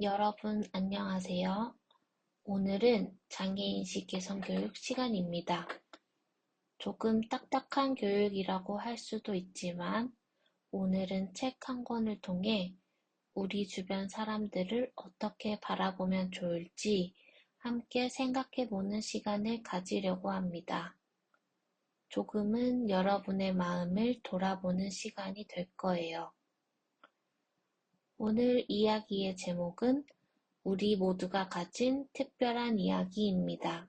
여러분 안녕하세요. 오늘은 장애인식 개선교육 시간입니다. 조금 딱딱한 교육이라고 할 수도 있지만 오늘은 책 한 권을 통해 우리 주변 사람들을 어떻게 바라보면 좋을지 함께 생각해 보는 시간을 가지려고 합니다. 조금은 여러분의 마음을 돌아보는 시간이 될 거예요. 오늘 이야기의 제목은 우리 모두가 가진 특별한 이야기입니다.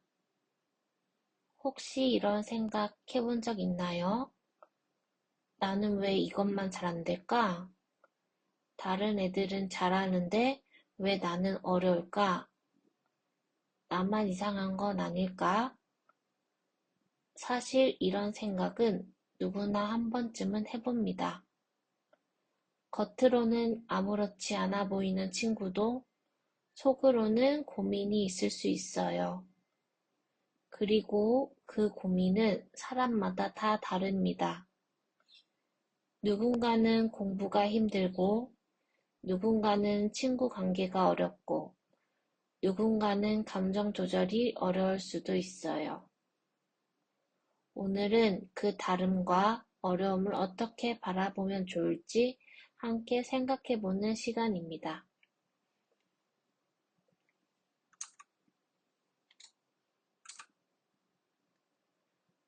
혹시 이런 생각 해본 적 있나요? 나는 왜 이것만 잘 안 될까? 다른 애들은 잘하는데 왜 나는 어려울까? 나만 이상한 건 아닐까? 사실 이런 생각은 누구나 한 번쯤은 해봅니다. 겉으로는 아무렇지 않아 보이는 친구도 속으로는 고민이 있을 수 있어요. 그리고 그 고민은 사람마다 다 다릅니다. 누군가는 공부가 힘들고, 누군가는 친구 관계가 어렵고, 누군가는 감정 조절이 어려울 수도 있어요. 오늘은 그 다름과 어려움을 어떻게 바라보면 좋을지 함께 생각해보는 시간입니다.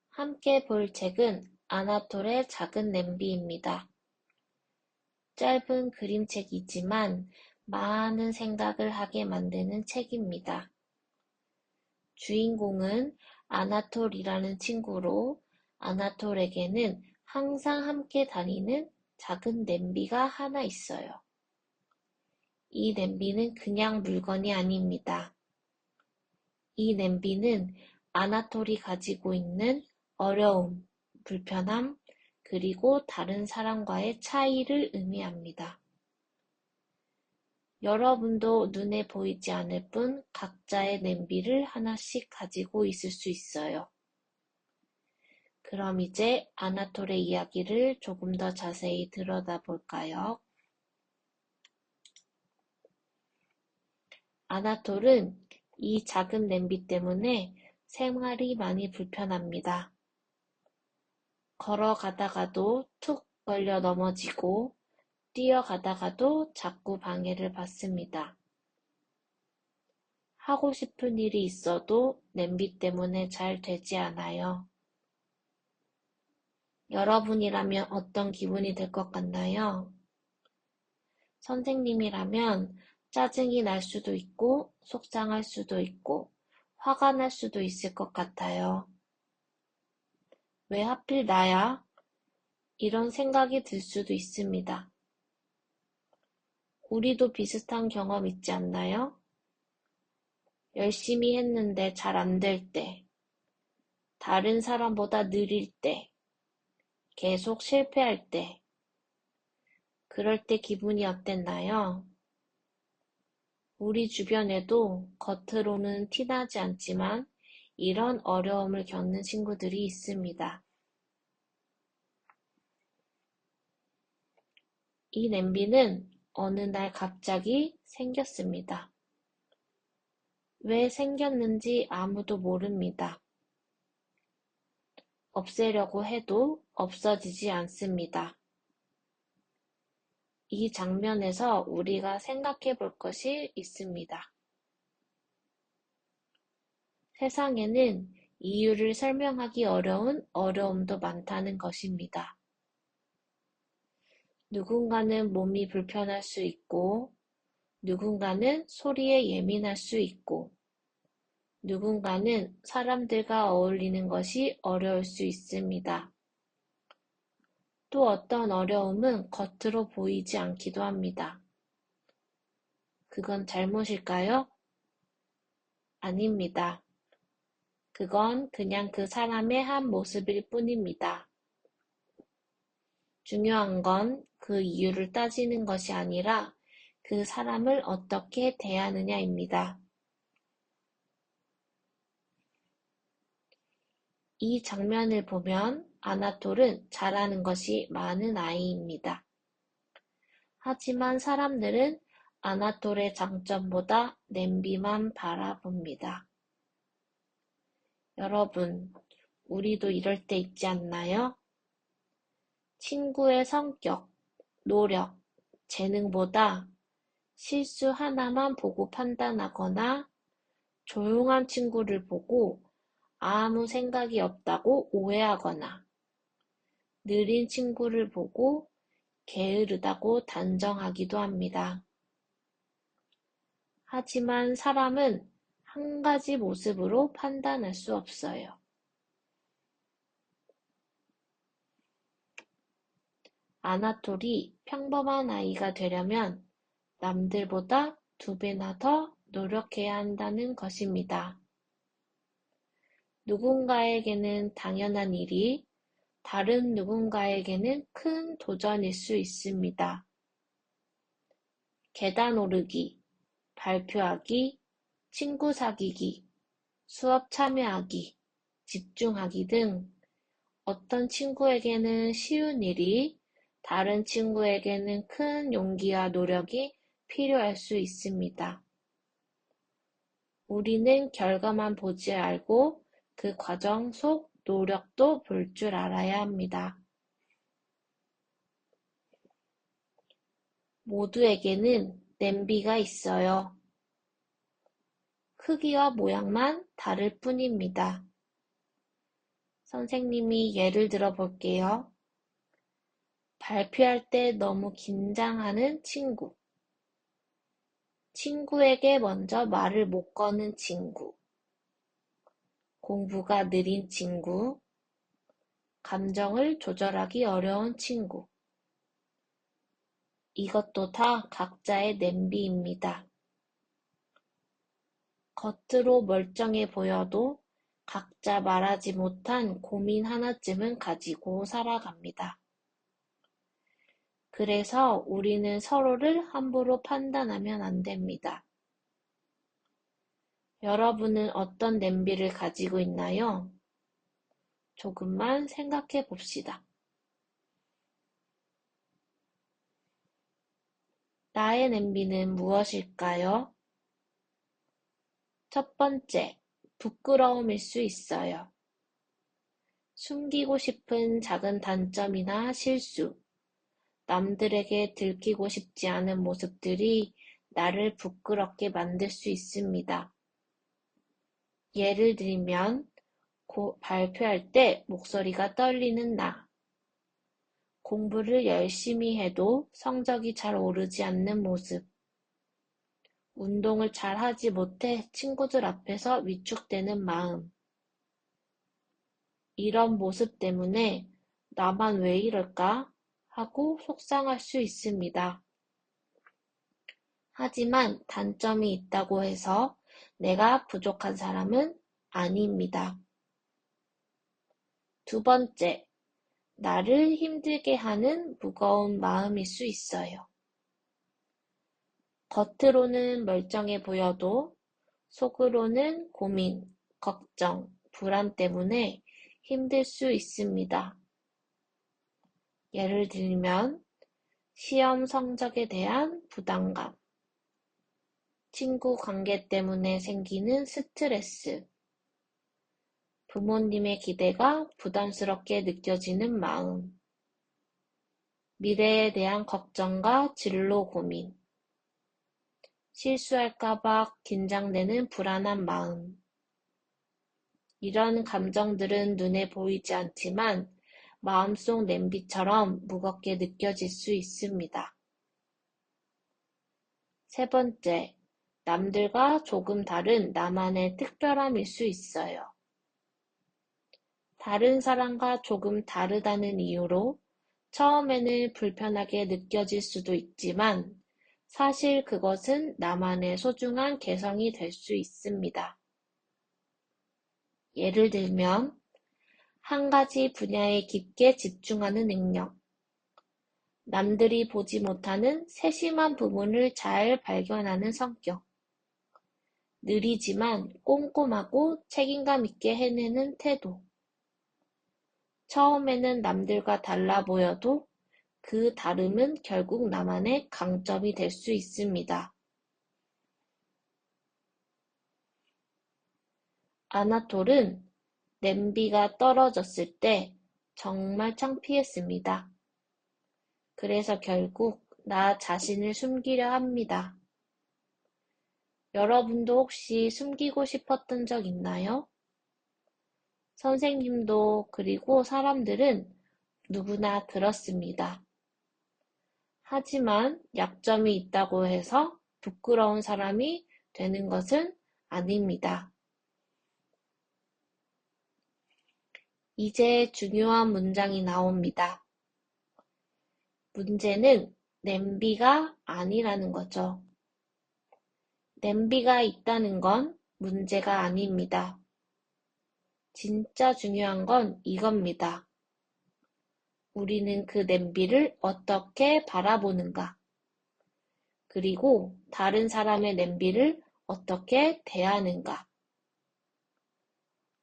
함께 볼 책은 아나톨의 작은 냄비입니다. 짧은 그림책이지만 많은 생각을 하게 만드는 책입니다. 주인공은 아나톨이라는 친구로 아나톨에게는 항상 함께 다니는 작은 냄비가 하나 있어요. 이 냄비는 그냥 물건이 아닙니다. 이 냄비는 아나톨이 가지고 있는 어려움, 불편함, 그리고 다른 사람과의 차이를 의미합니다. 여러분도 눈에 보이지 않을 뿐 각자의 냄비를 하나씩 가지고 있을 수 있어요. 그럼 이제 아나톨의 이야기를 조금 더 자세히 들여다볼까요? 아나톨은 이 작은 냄비 때문에 생활이 많이 불편합니다. 걸어가다가도 툭 걸려 넘어지고 뛰어가다가도 자꾸 방해를 받습니다. 하고 싶은 일이 있어도 냄비 때문에 잘 되지 않아요. 여러분이라면 어떤 기분이 들 것 같나요? 선생님이라면 짜증이 날 수도 있고, 속상할 수도 있고, 화가 날 수도 있을 것 같아요. 왜 하필 나야? 이런 생각이 들 수도 있습니다. 우리도 비슷한 경험 있지 않나요? 열심히 했는데 잘 안 될 때, 다른 사람보다 느릴 때, 계속 실패할 때, 그럴 때 기분이 어땠나요? 우리 주변에도 겉으로는 티나지 않지만 이런 어려움을 겪는 친구들이 있습니다. 이 냄비는 어느 날 갑자기 생겼습니다. 왜 생겼는지 아무도 모릅니다. 없애려고 해도 없어지지 않습니다. 이 장면에서 우리가 생각해 볼 것이 있습니다. 세상에는 이유를 설명하기 어려운 어려움도 많다는 것입니다. 누군가는 몸이 불편할 수 있고, 누군가는 소리에 예민할 수 있고, 누군가는 사람들과 어울리는 것이 어려울 수 있습니다. 또 어떤 어려움은 겉으로 보이지 않기도 합니다. 그건 잘못일까요? 아닙니다. 그건 그냥 그 사람의 한 모습일 뿐입니다. 중요한 건 그 이유를 따지는 것이 아니라 그 사람을 어떻게 대하느냐입니다. 이 장면을 보면 아나톨은 잘하는 것이 많은 아이입니다. 하지만 사람들은 아나톨의 장점보다 냄비만 바라봅니다. 여러분, 우리도 이럴 때 있지 않나요? 친구의 성격, 노력, 재능보다 실수 하나만 보고 판단하거나 조용한 친구를 보고 아무 생각이 없다고 오해하거나 느린 친구를 보고 게으르다고 단정하기도 합니다. 하지만 사람은 한 가지 모습으로 판단할 수 없어요. 아나톨이 평범한 아이가 되려면 남들보다 2배나 더 노력해야 한다는 것입니다. 누군가에게는 당연한 일이 다른 누군가에게는 큰 도전일 수 있습니다. 계단 오르기, 발표하기, 친구 사귀기, 수업 참여하기, 집중하기 등 어떤 친구에게는 쉬운 일이 다른 친구에게는 큰 용기와 노력이 필요할 수 있습니다. 우리는 결과만 보지 알고 그 과정 속 노력도 볼 줄 알아야 합니다. 모두에게는 냄비가 있어요. 크기와 모양만 다를 뿐입니다. 선생님이 예를 들어 볼게요. 발표할 때 너무 긴장하는 친구. 친구에게 먼저 말을 못 거는 친구. 공부가 느린 친구. 감정을 조절하기 어려운 친구. 이것도 다 각자의 냄비입니다. 겉으로 멀쩡해 보여도 각자 말하지 못한 고민 하나쯤은 가지고 살아갑니다. 그래서 우리는 서로를 함부로 판단하면 안 됩니다. 여러분은 어떤 냄비를 가지고 있나요? 조금만 생각해 봅시다. 나의 냄비는 무엇일까요? 첫 번째, 부끄러움일 수 있어요. 숨기고 싶은 작은 단점이나 실수, 남들에게 들키고 싶지 않은 모습들이 나를 부끄럽게 만들 수 있습니다. 예를 들면, 발표할 때 목소리가 떨리는 나, 공부를 열심히 해도 성적이 잘 오르지 않는 모습, 운동을 잘 하지 못해 친구들 앞에서 위축되는 마음. 이런 모습 때문에 나만 왜 이럴까 하고 속상할 수 있습니다. 하지만 단점이 있다고 해서 내가 부족한 사람은 아닙니다. 두 번째, 나를 힘들게 하는 무거운 마음일 수 있어요. 겉으로는 멀쩡해 보여도 속으로는 고민, 걱정, 불안 때문에 힘들 수 있습니다. 예를 들면 시험 성적에 대한 부담감, 친구 관계 때문에 생기는 스트레스, 부모님의 기대가 부담스럽게 느껴지는 마음, 미래에 대한 걱정과 진로 고민, 실수할까봐 긴장되는 불안한 마음. 이런 감정들은 눈에 보이지 않지만 마음속 냄비처럼 무겁게 느껴질 수 있습니다. 세 번째, 남들과 조금 다른 나만의 특별함일 수 있어요. 다른 사람과 조금 다르다는 이유로 처음에는 불편하게 느껴질 수도 있지만 사실 그것은 나만의 소중한 개성이 될 수 있습니다. 예를 들면 한 가지 분야에 깊게 집중하는 능력, 남들이 보지 못하는 세심한 부분을 잘 발견하는 성격, 느리지만 꼼꼼하고 책임감 있게 해내는 태도. 처음에는 남들과 달라 보여도 그 다름은 결국 나만의 강점이 될 수 있습니다. 아나톨은 냄비가 떨어졌을 때 정말 창피했습니다. 그래서 결국 나 자신을 숨기려 합니다. 여러분도 혹시 숨기고 싶었던 적 있나요? 선생님도 그리고 사람들은 누구나 그렇습니다. 하지만 약점이 있다고 해서 부끄러운 사람이 되는 것은 아닙니다. 이제 중요한 문장이 나옵니다. 문제는 냄비가 아니라는 거죠. 냄비가 있다는 건 문제가 아닙니다. 진짜 중요한 건 이겁니다. 우리는 그 냄비를 어떻게 바라보는가? 그리고 다른 사람의 냄비를 어떻게 대하는가?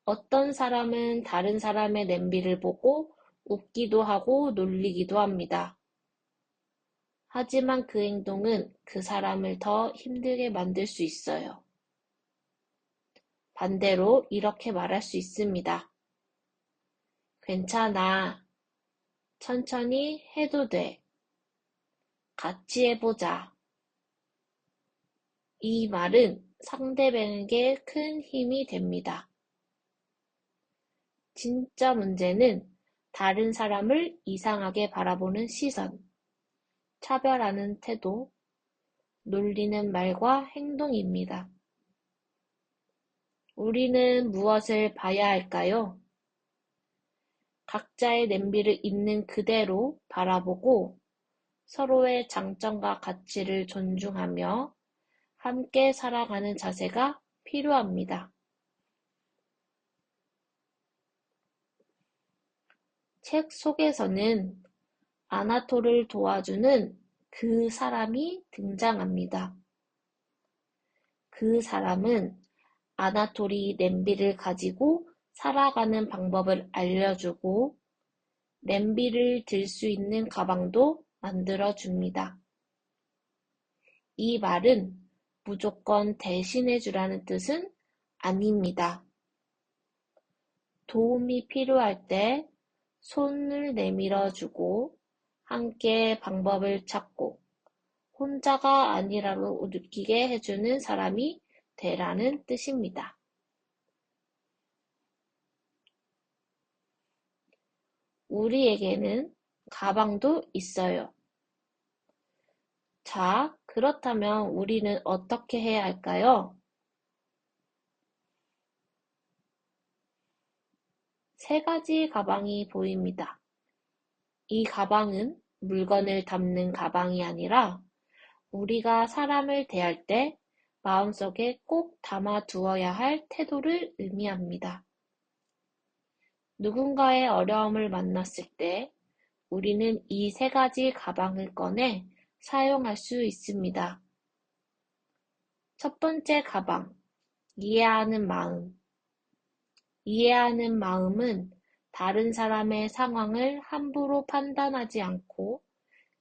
어떤 사람은 다른 사람의 냄비를 보고 웃기도 하고 놀리기도 합니다. 하지만 그 행동은 그 사람을 더 힘들게 만들 수 있어요. 반대로 이렇게 말할 수 있습니다. 괜찮아. 천천히 해도 돼. 같이 해보자. 이 말은 상대방에게 큰 힘이 됩니다. 진짜 문제는 다른 사람을 이상하게 바라보는 시선, 차별하는 태도, 놀리는 말과 행동입니다. 우리는 무엇을 봐야 할까요? 각자의 냄비를 있는 그대로 바라보고 서로의 장점과 가치를 존중하며 함께 살아가는 자세가 필요합니다. 책 속에서는 아나톨을 도와주는 그 사람이 등장합니다. 그 사람은 아나톨이 냄비를 가지고 살아가는 방법을 알려주고 냄비를 들 수 있는 가방도 만들어줍니다. 이 말은 무조건 대신해주라는 뜻은 아닙니다. 도움이 필요할 때 손을 내밀어주고 함께 방법을 찾고 혼자가 아니라고 느끼게 해주는 사람이 되라는 뜻입니다. 우리에게는 가방도 있어요. 자, 그렇다면 우리는 어떻게 해야 할까요? 세 가지 가방이 보입니다. 이 가방은 물건을 담는 가방이 아니라 우리가 사람을 대할 때 마음속에 꼭 담아 두어야 할 태도를 의미합니다. 누군가의 어려움을 만났을 때 우리는 이 세 가지 가방을 꺼내 사용할 수 있습니다. 첫 번째 가방, 이해하는 마음. 이해하는 마음은 다른 사람의 상황을 함부로 판단하지 않고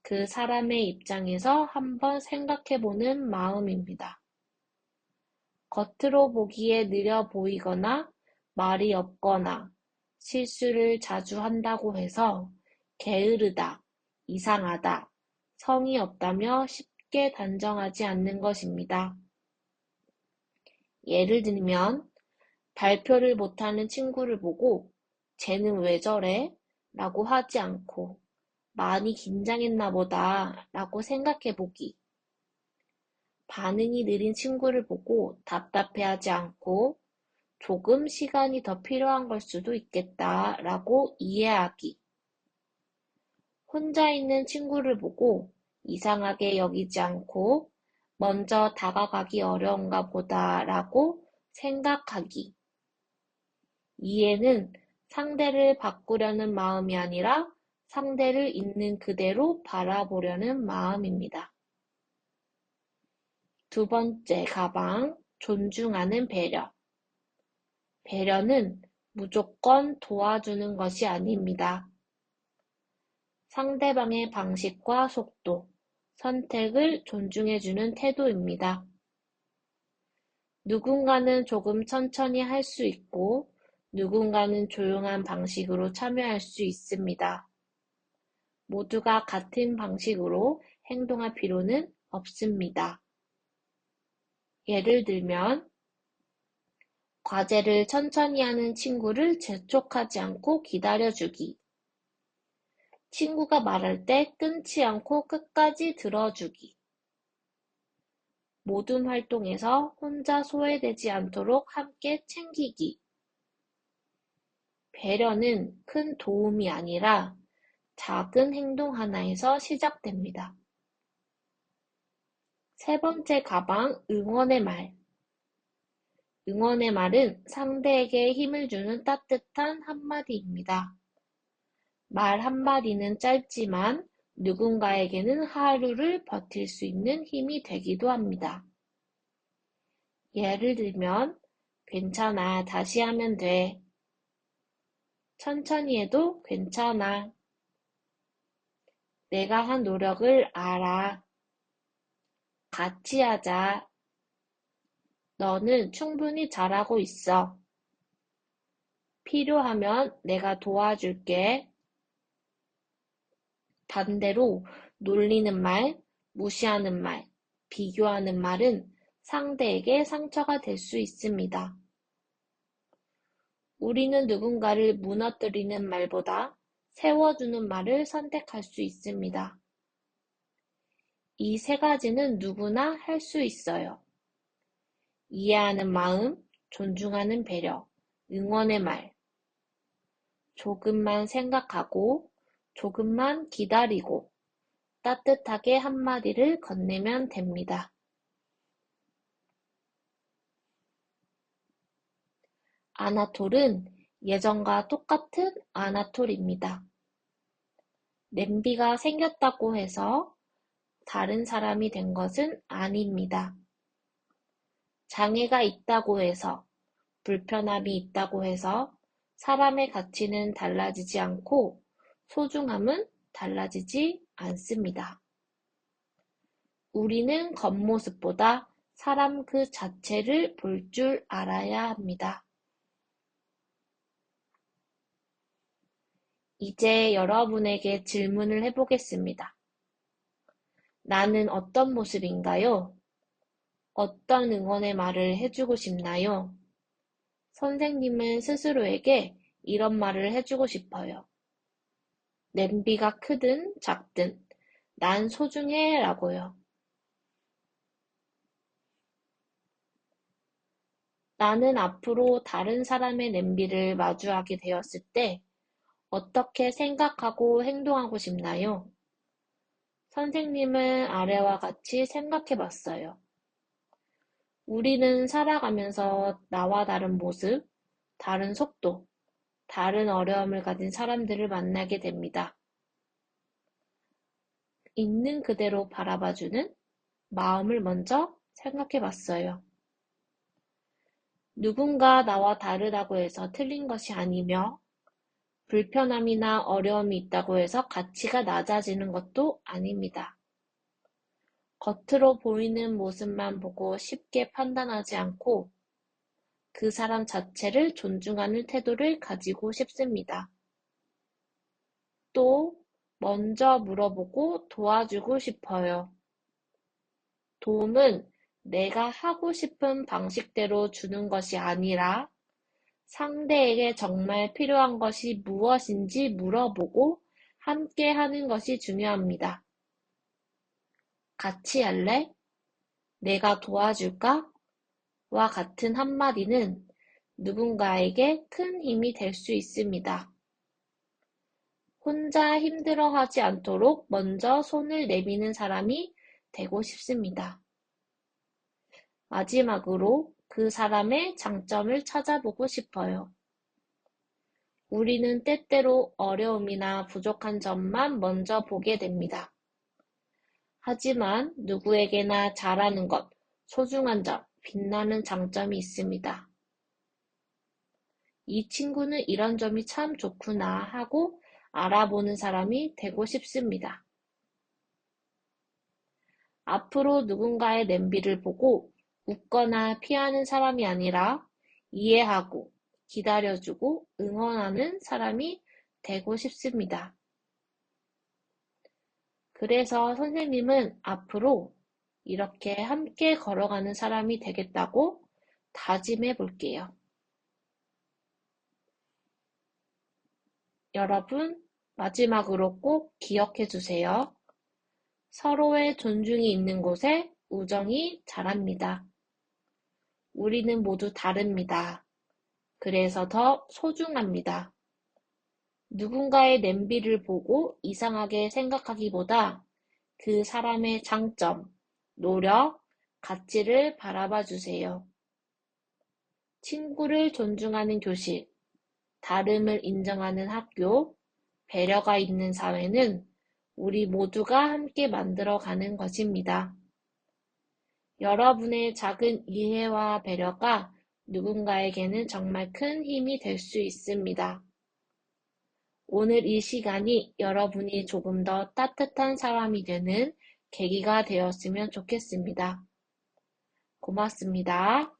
그 사람의 입장에서 한번 생각해보는 마음입니다. 겉으로 보기에 느려 보이거나 말이 없거나 실수를 자주 한다고 해서 게으르다, 이상하다, 성의 없다며 쉽게 단정하지 않는 것입니다. 예를 들면 발표를 못하는 친구를 보고 쟤는 왜 저래? 라고 하지 않고 많이 긴장했나 보다 라고 생각해 보기. 반응이 느린 친구를 보고 답답해하지 않고 조금 시간이 더 필요한 걸 수도 있겠다 라고 이해하기. 혼자 있는 친구를 보고 이상하게 여기지 않고 먼저 다가가기 어려운가 보다 라고 생각하기. 이해는 상대를 바꾸려는 마음이 아니라 상대를 있는 그대로 바라보려는 마음입니다. 두 번째 가방, 존중하는 배려. 배려는 무조건 도와주는 것이 아닙니다. 상대방의 방식과 속도, 선택을 존중해주는 태도입니다. 누군가는 조금 천천히 할 수 있고 누군가는 조용한 방식으로 참여할 수 있습니다. 모두가 같은 방식으로 행동할 필요는 없습니다. 예를 들면 과제를 천천히 하는 친구를 재촉하지 않고 기다려주기. 친구가 말할 때 끊지 않고 끝까지 들어주기. 모든 활동에서 혼자 소외되지 않도록 함께 챙기기. 배려는 큰 도움이 아니라 작은 행동 하나에서 시작됩니다. 세 번째 가방, 응원의 말. 응원의 말은 상대에게 힘을 주는 따뜻한 한마디입니다. 말 한마디는 짧지만 누군가에게는 하루를 버틸 수 있는 힘이 되기도 합니다. 예를 들면, 괜찮아, 다시 하면 돼. 천천히 해도 괜찮아. 내가 한 노력을 알아. 같이 하자. 너는 충분히 잘하고 있어. 필요하면 내가 도와줄게. 반대로 놀리는 말, 무시하는 말, 비교하는 말은 상대에게 상처가 될 수 있습니다. 우리는 누군가를 무너뜨리는 말보다 세워주는 말을 선택할 수 있습니다. 이 세 가지는 누구나 할 수 있어요. 이해하는 마음, 존중하는 배려, 응원의 말. 조금만 생각하고, 조금만 기다리고, 따뜻하게 한마디를 건네면 됩니다. 아나톨은 예전과 똑같은 아나톨입니다. 냄비가 생겼다고 해서 다른 사람이 된 것은 아닙니다. 장애가 있다고 해서, 불편함이 있다고 해서 사람의 가치는 달라지지 않고 소중함은 달라지지 않습니다. 우리는 겉모습보다 사람 그 자체를 볼 줄 알아야 합니다. 이제 여러분에게 질문을 해보겠습니다. 나는 어떤 모습인가요? 어떤 응원의 말을 해주고 싶나요? 선생님은 스스로에게 이런 말을 해주고 싶어요. 냄비가 크든 작든 난 소중해 라고요. 나는 앞으로 다른 사람의 냄비를 마주하게 되었을 때 어떻게 생각하고 행동하고 싶나요? 선생님은 아래와 같이 생각해 봤어요. 우리는 살아가면서 나와 다른 모습, 다른 속도, 다른 어려움을 가진 사람들을 만나게 됩니다. 있는 그대로 바라봐주는 마음을 먼저 생각해 봤어요. 누군가 나와 다르다고 해서 틀린 것이 아니며 불편함이나 어려움이 있다고 해서 가치가 낮아지는 것도 아닙니다. 겉으로 보이는 모습만 보고 쉽게 판단하지 않고 그 사람 자체를 존중하는 태도를 가지고 싶습니다. 또 먼저 물어보고 도와주고 싶어요. 도움은 내가 하고 싶은 방식대로 주는 것이 아니라 상대에게 정말 필요한 것이 무엇인지 물어보고 함께 하는 것이 중요합니다. 같이 할래? 내가 도와줄까? 와 같은 한마디는 누군가에게 큰 힘이 될 수 있습니다. 혼자 힘들어하지 않도록 먼저 손을 내미는 사람이 되고 싶습니다. 마지막으로 그 사람의 장점을 찾아보고 싶어요. 우리는 때때로 어려움이나 부족한 점만 먼저 보게 됩니다. 하지만 누구에게나 잘하는 것, 소중한 점, 빛나는 장점이 있습니다. 이 친구는 이런 점이 참 좋구나 하고 알아보는 사람이 되고 싶습니다. 앞으로 누군가의 냄비를 보고 웃거나 피하는 사람이 아니라 이해하고 기다려주고 응원하는 사람이 되고 싶습니다. 그래서 선생님은 앞으로 이렇게 함께 걸어가는 사람이 되겠다고 다짐해 볼게요. 여러분, 마지막으로 꼭 기억해 주세요. 서로의 존중이 있는 곳에 우정이 자랍니다. 우리는 모두 다릅니다. 그래서 더 소중합니다. 누군가의 냄비를 보고 이상하게 생각하기보다 그 사람의 장점, 노력, 가치를 바라봐 주세요. 친구를 존중하는 교실, 다름을 인정하는 학교, 배려가 있는 사회는 우리 모두가 함께 만들어가는 것입니다. 여러분의 작은 이해와 배려가 누군가에게는 정말 큰 힘이 될 수 있습니다. 오늘 이 시간이 여러분이 조금 더 따뜻한 사람이 되는 계기가 되었으면 좋겠습니다. 고맙습니다.